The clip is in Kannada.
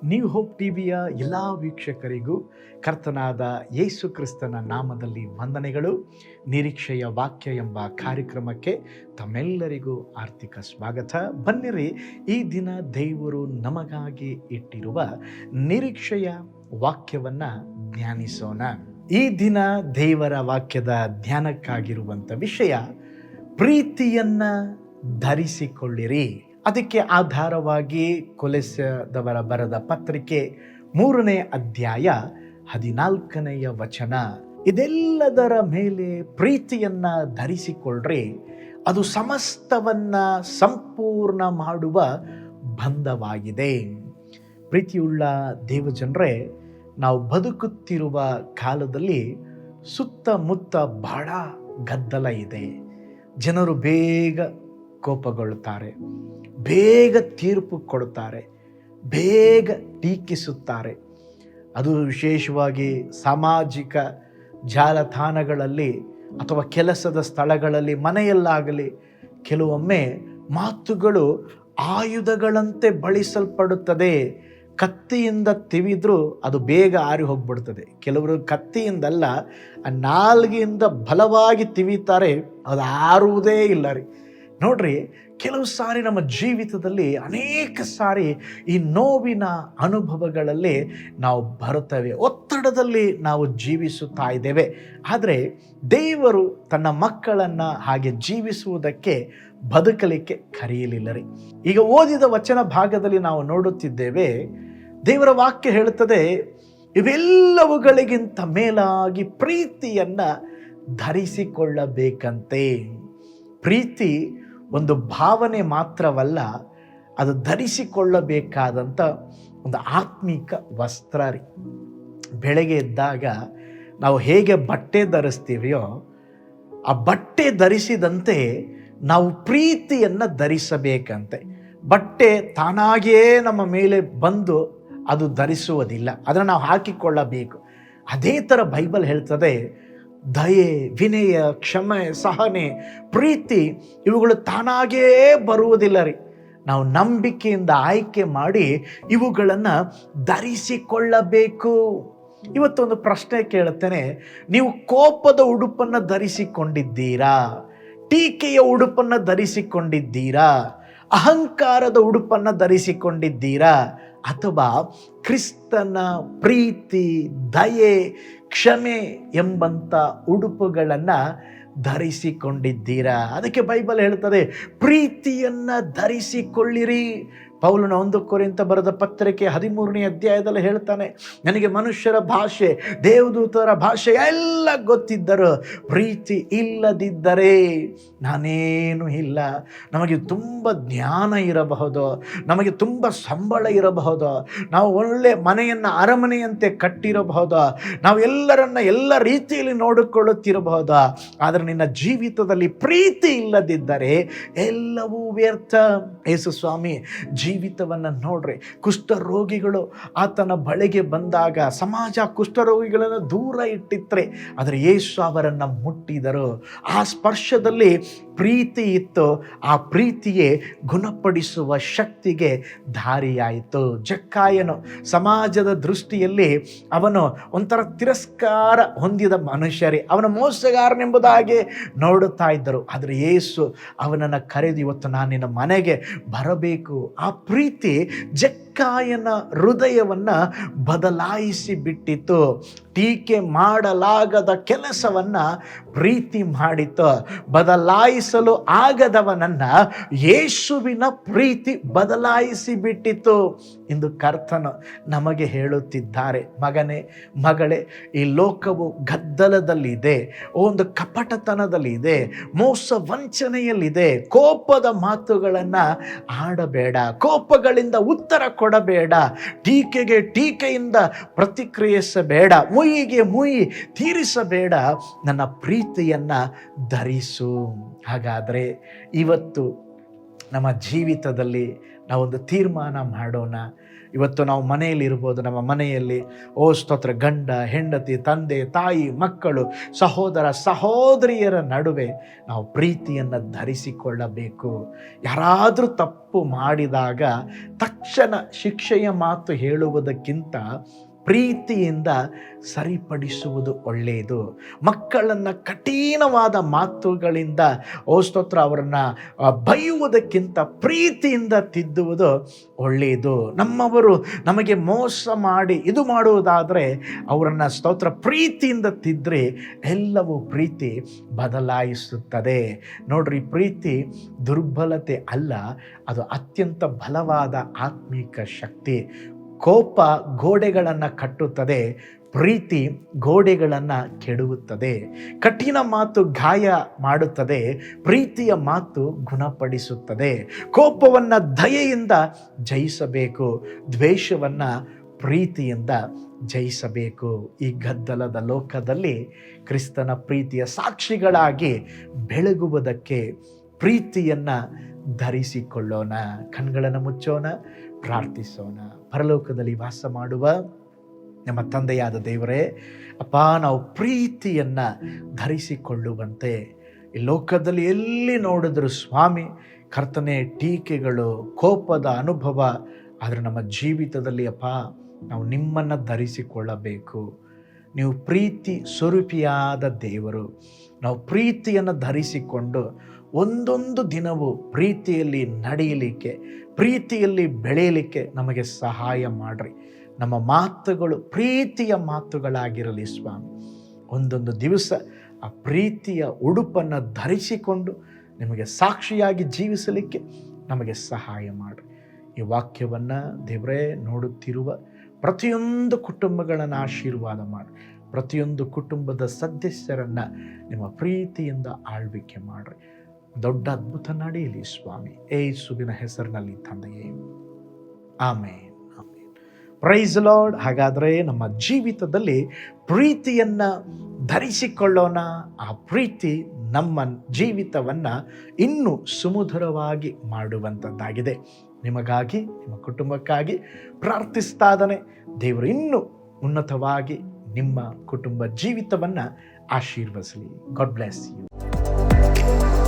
ನ್ಯೂ ಹೋಪ್ ಟಿವಿಯ ಎಲ್ಲ ವೀಕ್ಷಕರಿಗೂ ಕರ್ತನಾದ ಯೇಸು ಕ್ರಿಸ್ತನ ನಾಮದಲ್ಲಿ ವಂದನೆಗಳು. ನಿರೀಕ್ಷೆಯ ವಾಕ್ಯ ಎಂಬ ಕಾರ್ಯಕ್ರಮಕ್ಕೆ ತಮ್ಮೆಲ್ಲರಿಗೂ ಆರ್ಥಿಕ ಸ್ವಾಗತ. ಬನ್ನಿರಿ, ಈ ದಿನ ದೇವರು ನಮಗಾಗಿ ಇಟ್ಟಿರುವ ನಿರೀಕ್ಷೆಯ ವಾಕ್ಯವನ್ನು ಧ್ಯಾನಿಸೋಣ. ಈ ದಿನ ದೇವರ ವಾಕ್ಯದ ಧ್ಯಾನಕ್ಕಾಗಿರುವಂಥ ವಿಷಯ ಪ್ರೀತಿಯನ್ನ ಧರಿಸಿಕೊಳ್ಳಿರಿ. ಅದಕ್ಕೆ ಆಧಾರವಾಗಿ ಕೊಲೊಸ್ಸೆದವರ ಬರೆದ ಪತ್ರಿಕೆ 3ನೇ ಅಧ್ಯಾಯ 14ನೇ ವಚನ, ಇದೆಲ್ಲದರ ಮೇಲೆ ಪ್ರೀತಿಯನ್ನ ಧರಿಸಿಕೊಳ್ಳ್ರಿ, ಅದು ಸಮಸ್ತವನ್ನ ಸಂಪೂರ್ಣ ಮಾಡುವ ಬಂಧವಾಗಿದೆ. ಪ್ರೀತಿಯುಳ್ಳ ದೇವಜನರೇ, ನಾವು ಬದುಕುತ್ತಿರುವ ಕಾಲದಲ್ಲಿ ಸುತ್ತಮುತ್ತ ಬಹಳ ಗದ್ದಲ ಇದೆ. ಜನರು ಬೇಗ ಕೋಪಗೊಳ್ಳುತ್ತಾರೆ, ಬೇಗ ತೀರ್ಪು ಕೊಡುತ್ತಾರೆ, ಬೇಗ ಟೀಕಿಸುತ್ತಾರೆ. ಅದು ವಿಶೇಷವಾಗಿ ಸಾಮಾಜಿಕ ಜಾಲತಾಣಗಳಲ್ಲಿ ಅಥವಾ ಕೆಲಸದ ಸ್ಥಳಗಳಲ್ಲಿ, ಮನೆಯಲ್ಲಾಗಲಿ ಕೆಲವೊಮ್ಮೆ ಮಾತುಗಳು ಆಯುಧಗಳಂತೆ ಬಳಸಲ್ಪಡುತ್ತದೆ. ಕತ್ತಿಯಿಂದ ತಿವಿದ್ರೂ ಅದು ಬೇಗ ಆರಿ ಹೋಗ್ಬಿಡ್ತದೆ. ಕೆಲವರು ಕತ್ತಿಯಿಂದಲ್ಲ, ನಾಲ್ಗೆಯಿಂದ ಬಲವಾಗಿ ತಿವಿತಾರೆ, ಅದು ಆರುವುದೇ ಇಲ್ಲ ರೀ. ನೋಡ್ರಿ, ಕೆಲವು ಸಾರಿ ನಮ್ಮ ಜೀವಿತದಲ್ಲಿ ಅನೇಕ ಸಾರಿ ಈ ನೋವಿನ ಅನುಭವಗಳಲ್ಲಿ ನಾವು ಬರುತ್ತೇವೆ, ಒತ್ತಡದಲ್ಲಿ ನಾವು ಜೀವಿಸುತ್ತಾ ಇದ್ದೇವೆ. ಆದರೆ ದೇವರು ತನ್ನ ಮಕ್ಕಳನ್ನು ಹಾಗೆ ಜೀವಿಸುವುದಕ್ಕೆ, ಬದುಕಲಿಕ್ಕೆ ಕರೆಯಲಿಲ್ಲ ರೀ. ಈಗ ಓದಿದ ವಚನ ಭಾಗದಲ್ಲಿ ನಾವು ನೋಡುತ್ತಿದ್ದೇವೆ, ದೇವರ ವಾಕ್ಯ ಹೇಳುತ್ತದೆ, ಇವೆಲ್ಲವುಗಳಿಗಿಂತ ಮೇಲಾಗಿ ಪ್ರೀತಿಯನ್ನ ಧರಿಸಿಕೊಳ್ಳಬೇಕಂತೆ. ಪ್ರೀತಿ ಒಂದು ಭಾವನೆ ಮಾತ್ರವಲ್ಲ, ಅದು ಧರಿಸಿಕೊಳ್ಳಬೇಕಾದಂಥ ಒಂದು ಆತ್ಮಿಕ ವಸ್ತ್ರ ರೀ. ಬೆಳಗ್ಗೆ ಎದ್ದಾಗ ನಾವು ಹೇಗೆ ಬಟ್ಟೆ ಧರಿಸ್ತೀವಿಯೋ, ಆ ಬಟ್ಟೆ ಧರಿಸಿದಂತೆ ನಾವು ಪ್ರೀತಿಯನ್ನು ಧರಿಸಬೇಕಂತೆ. ಬಟ್ಟೆ ತಾನಾಗಿಯೇ ನಮ್ಮ ಮೇಲೆ ಬಂದು ಅದು ಧರಿಸುವುದಿಲ್ಲ, ಅದನ್ನು ನಾವು ಹಾಕಿಕೊಳ್ಳಬೇಕು. ಅದೇ ಥರ ಬೈಬಲ್ ಹೇಳ್ತದೆ, ದಯೆ, ವಿನಯ, ಕ್ಷಮೆ, ಸಹನೆ, ಪ್ರೀತಿ ಇವುಗಳು ತಾನಾಗೇ ಬರುವುದಿಲ್ಲ ರೀ. ನಾವು ನಂಬಿಕೆಯಿಂದ ಆಯ್ಕೆ ಮಾಡಿ ಇವುಗಳನ್ನು ಧರಿಸಿಕೊಳ್ಳಬೇಕು. ಇವತ್ತೊಂದು ಪ್ರಶ್ನೆ ಕೇಳುತ್ತೇನೆ, ನೀವು ಕೋಪದ ಉಡುಪನ್ನು ಧರಿಸಿಕೊಂಡಿದ್ದೀರಾ? ಟೀಕೆಯ ಉಡುಪನ್ನು ಧರಿಸಿಕೊಂಡಿದ್ದೀರಾ? ಅಹಂಕಾರದ ಉಡುಪನ್ನು ಧರಿಸಿಕೊಂಡಿದ್ದೀರಾ? ಅಥವಾ ಕ್ರಿಸ್ತನ ಪ್ರೀತಿ, ದಯೆ, ಕ್ಷಮೆ ಎಂಬಂಥ ಉಡುಪುಗಳನ್ನು ಧರಿಸಿಕೊಂಡಿದ್ದೀರಾ? ಅದಕ್ಕೆ ಬೈಬಲ್ ಹೇಳ್ತದೆ, ಪ್ರೀತಿಯನ್ನು ಧರಿಸಿಕೊಳ್ಳಿರಿ. ಪೌಲನ 1 ಕೊರಿಂಥ ಬರೆದ ಪತ್ರಿಕೆ 13ನೇ ಅಧ್ಯಾಯದಲ್ಲಿ ಹೇಳ್ತಾನೆ, ನನಗೆ ಮನುಷ್ಯರ ಭಾಷೆ, ದೇವದೂತರ ಭಾಷೆ ಎಲ್ಲ ಗೊತ್ತಿದ್ದರೂ ಪ್ರೀತಿ ಇಲ್ಲದಿದ್ದರೆ ನಾನೇನು ಇಲ್ಲ. ನಮಗೆ ತುಂಬ ಜ್ಞಾನ ಇರಬಹುದು, ನಮಗೆ ತುಂಬ ಸಂಬಳ ಇರಬಹುದು, ನಾವು ಒಳ್ಳೆ ಮನೆಯನ್ನು ಅರಮನೆಯಂತೆ ಕಟ್ಟಿರಬಹುದು, ನಾವು ಎಲ್ಲರನ್ನ ಎಲ್ಲ ರೀತಿಯಲ್ಲಿ ನೋಡಿಕೊಳ್ಳುತ್ತಿರಬಹುದು. ಆದರೆ ನಿನ್ನ ಜೀವಿತದಲ್ಲಿ ಪ್ರೀತಿ ಇಲ್ಲದಿದ್ದರೆ ಎಲ್ಲವೂ ವ್ಯರ್ಥ. ಯೇಸು ಸ್ವಾಮಿ ಜೀವಿತವನ್ನು ನೋಡ್ರಿ. ಕುಷ್ಠರೋಗಿಗಳು ಆತನ ಬಳಿಗೆ ಬಂದಾಗ ಸಮಾಜ ಕುಷ್ಠರೋಗಿಗಳನ್ನು ದೂರ ಇಟ್ಟಿತ್ರೆ, ಆದರೆ ಯೇಸು ಅವರನ್ನು ಮುಟ್ಟಿದರು. ಆ ಸ್ಪರ್ಶದಲ್ಲಿ ಪ್ರೀತಿ ಇತ್ತು. ಆ ಪ್ರೀತಿಯೇ ಗುಣಪಡಿಸುವ ಶಕ್ತಿಗೆ ದಾರಿಯಾಯಿತು. ಜಕ್ಕಾಯನು ಸಮಾಜದ ದೃಷ್ಟಿಯಲ್ಲಿ ಅವನು ಒಂಥರ ತಿರಸ್ಕಾರ ಹೊಂದಿದ ಮನುಷ್ಯರೇ, ಅವನ ಮೋಸಗಾರನೆಂಬುದಾಗಿ ನೋಡುತ್ತಾ ಇದ್ದರು. ಆದರೆ ಯೇಸು ಅವನನ್ನು ಕರೆದು, ಇವತ್ತು ನಾನು ನಿನ್ನ ಮನೆಗೆ ಬರಬೇಕು. ಆ ಪ್ರೀತಿ ಜಕ್ಕಾಯನ ಹೃದಯವನ್ನು ಬದಲಾಯಿಸಿ ಬಿಟ್ಟಿತು. ಟೀಕೆ ಮಾಡಲಾಗದ ಕೆಲಸವನ್ನು ಪ್ರೀತಿ ಮಾಡಿತು. ಬದಲಾಯಿಸಲು ಆಗದವನನ್ನು ಯೇಸುವಿನ ಪ್ರೀತಿ ಬದಲಾಯಿಸಿ ಬಿಟ್ಟಿತು. ಇಂದು ಕರ್ತನು ನಮಗೆ ಹೇಳುತ್ತಿದ್ದಾರೆ, ಮಗನೇ, ಮಗಳೇ, ಈ ಲೋಕವು ಗದ್ದಲದಲ್ಲಿದೆ, ಒಂದು ಕಪಟತನದಲ್ಲಿದೆ, ಮೋಸ ವಂಚನೆಯಲ್ಲಿದೆ. ಕೋಪದ ಮಾತುಗಳನ್ನು ಆಡಬೇಡ, ಕೋಪಗಳಿಂದ ಉತ್ತರ ಕೊಡಬೇಡ, ಟೀಕೆಗೆ ಟೀಕೆಯಿಂದ ಪ್ರತಿಕ್ರಿಯಿಸಬೇಡ, ಮುಯಿಗೆ ಮುಯಿ ತೀರಿಸಬೇಡ, ನನ್ನ ಪ್ರೀತಿಯನ್ನು ಧರಿಸು. ಹಾಗಾದರೆ ಇವತ್ತು ನಮ್ಮ ಜೀವಿತದಲ್ಲಿ ನಾವೊಂದು ತೀರ್ಮಾನ ಮಾಡೋಣ, ಇವತ್ತು ನಾವು ಮನೆಯಲ್ಲಿ ಇರ್ಬೋದು, ನಮ್ಮ ಮನೆಯಲ್ಲಿ ಸ್ತೋತ್ರ, ಗಂಡ ಹೆಂಡತಿ, ತಂದೆ ತಾಯಿ, ಮಕ್ಕಳು, ಸಹೋದರ ಸಹೋದರಿಯರ ನಡುವೆ ನಾವು ಪ್ರೀತಿಯನ್ನು ಧರಿಸಿಕೊಳ್ಳಬೇಕು. ಯಾರಾದರೂ ತಪ್ಪು ಮಾಡಿದಾಗ ತಕ್ಷಣ ಶಿಕ್ಷೆಯ ಮಾತು ಹೇಳುವುದಕ್ಕಿಂತ ಪ್ರೀತಿಯಿಂದ ಸರಿಪಡಿಸುವುದು ಒಳ್ಳೆಯದು. ಮಕ್ಕಳನ್ನು ಕಠಿಣವಾದ ಮಾತುಗಳಿಂದ ಸ್ತೋತ್ರ ಅವರನ್ನು ಬೈಯುವುದಕ್ಕಿಂತ ಪ್ರೀತಿಯಿಂದ ತಿದ್ದುವುದು ಒಳ್ಳೆಯದು. ನಮ್ಮವರು ನಮಗೆ ಮೋಸ ಮಾಡಿ ಇದು ಮಾಡುವುದಾದರೆ ಅವರನ್ನು ಸ್ತೋತ್ರ ಪ್ರೀತಿಯಿಂದ ತಿದ್ದರೆ ಎಲ್ಲವೂ ಪ್ರೀತಿ ಬದಲಾಯಿಸುತ್ತದೆ. ನೋಡ್ರಿ, ಪ್ರೀತಿ ದುರ್ಬಲತೆ ಅಲ್ಲ, ಅದು ಅತ್ಯಂತ ಬಲವಾದ ಆತ್ಮಿಕ ಶಕ್ತಿ. ಕೋಪ ಗೋಡೆಗಳನ್ನು ಕಟ್ಟುತ್ತದೆ, ಪ್ರೀತಿ ಗೋಡೆಗಳನ್ನು ಕೆಡವುತ್ತದೆ. ಕಠಿಣ ಮಾತು ಗಾಯ ಮಾಡುತ್ತದೆ, ಪ್ರೀತಿಯ ಮಾತು ಗುಣಪಡಿಸುತ್ತದೆ. ಕೋಪವನ್ನು ದಯೆಯಿಂದ ಜಯಿಸಬೇಕು, ದ್ವೇಷವನ್ನು ಪ್ರೀತಿಯಿಂದ ಜಯಿಸಬೇಕು. ಈ ಗದ್ದಲದ ಲೋಕದಲ್ಲಿ ಕ್ರಿಸ್ತನ ಪ್ರೀತಿಯ ಸಾಕ್ಷಿಗಳಾಗಿ ಬೆಳಗುವುದಕ್ಕೆ ಪ್ರೀತಿಯನ್ನು ಧರಿಸಿಕೊಳ್ಳೋಣ. ಕಣ್ಗಳನ್ನು ಮುಚ್ಚೋಣ, ಪ್ರಾರ್ಥಿಸೋಣ. ಪರಲೋಕದಲ್ಲಿ ವಾಸ ಮಾಡುವ ನಮ್ಮ ತಂದೆಯಾದ ದೇವರೇ, ಅಪ್ಪ, ನಾವು ಪ್ರೀತಿಯನ್ನು ಧರಿಸಿಕೊಳ್ಳುವಂತೆ ಈ ಲೋಕದಲ್ಲಿ ಎಲ್ಲಿ ನೋಡಿದ್ರು ಸ್ವಾಮಿ ಕರ್ತನೆ ಟೀಕೆಗಳು, ಕೋಪದ ಅನುಭವ. ಆದರೆ ನಮ್ಮ ಜೀವಿತದಲ್ಲಿ ಅಪ್ಪ ನಾವು ನಿಮ್ಮನ್ನು ಧರಿಸಿಕೊಳ್ಳಬೇಕು. ನೀವು ಪ್ರೀತಿ ಸ್ವರೂಪಿಯಾದ ದೇವರು. ನಾವು ಪ್ರೀತಿಯನ್ನು ಧರಿಸಿಕೊಂಡು ಒಂದೊಂದು ದಿನವೂ ಪ್ರೀತಿಯಲ್ಲಿ ನಡೆಯಲಿಕ್ಕೆ, ಪ್ರೀತಿಯಲ್ಲಿ ಬೆಳೆಯಲಿಕ್ಕೆ ನಮಗೆ ಸಹಾಯ ಮಾಡಿರಿ. ನಮ್ಮ ಮಾತುಗಳು ಪ್ರೀತಿಯ ಮಾತುಗಳಾಗಿರಲಿ ಸ್ವಾಮಿ. ಒಂದೊಂದು ದಿವಸ ಆ ಪ್ರೀತಿಯ ಉಡುಪನ್ನು ಧರಿಸಿಕೊಂಡು ನಿಮಗೆ ಸಾಕ್ಷಿಯಾಗಿ ಜೀವಿಸಲಿಕ್ಕೆ ನಮಗೆ ಸಹಾಯ ಮಾಡಿರಿ. ಈ ವಾಕ್ಯವನ್ನು ದೇವರೇ ನೋಡುತ್ತಿರುವ ಪ್ರತಿಯೊಂದು ಕುಟುಂಬಗಳನ್ನು ಆಶೀರ್ವಾದ ಮಾಡಿ. ಪ್ರತಿಯೊಂದು ಕುಟುಂಬದ ಸದಸ್ಯರನ್ನು ನಿಮ್ಮ ಪ್ರೀತಿಯಿಂದ ಆಳ್ವಿಕೆ ಮಾಡಿರಿ. ದೊಡ್ಡ ಅದ್ಭುತ ನಡೆಯಲಿ ಸ್ವಾಮಿ, ಯೇಸುವಿನ ಹೆಸರಿನಲ್ಲಿ ತಂದೆಯೇ, ಆಮೇನ್, ಆಮೇನ್. Price lord. ಹಾಗಾದರೆ ನಮ್ಮ ಜೀವಿತದಲ್ಲಿ ಪ್ರೀತಿಯನ್ನು ಧರಿಸಿಕೊಳ್ಳೋಣ. ಆ ಪ್ರೀತಿ ನಮ್ಮ ಜೀವಿತವನ್ನು ಇನ್ನೂ ಸುಮಧುರವಾಗಿ ಮಾಡುವಂಥದ್ದಾಗಿದೆ. ನಿಮಗಾಗಿ, ನಿಮ್ಮ ಕುಟುಂಬಕ್ಕಾಗಿ ಪ್ರಾರ್ಥಿಸ್ತಾ ಇದ್ದಾನೆ. ದೇವರು ಇನ್ನೂ ಉನ್ನತವಾಗಿ ನಿಮ್ಮ ಕುಟುಂಬ ಜೀವಿತವನ್ನು ಆಶೀರ್ವದಿಸಲಿ. God bless you.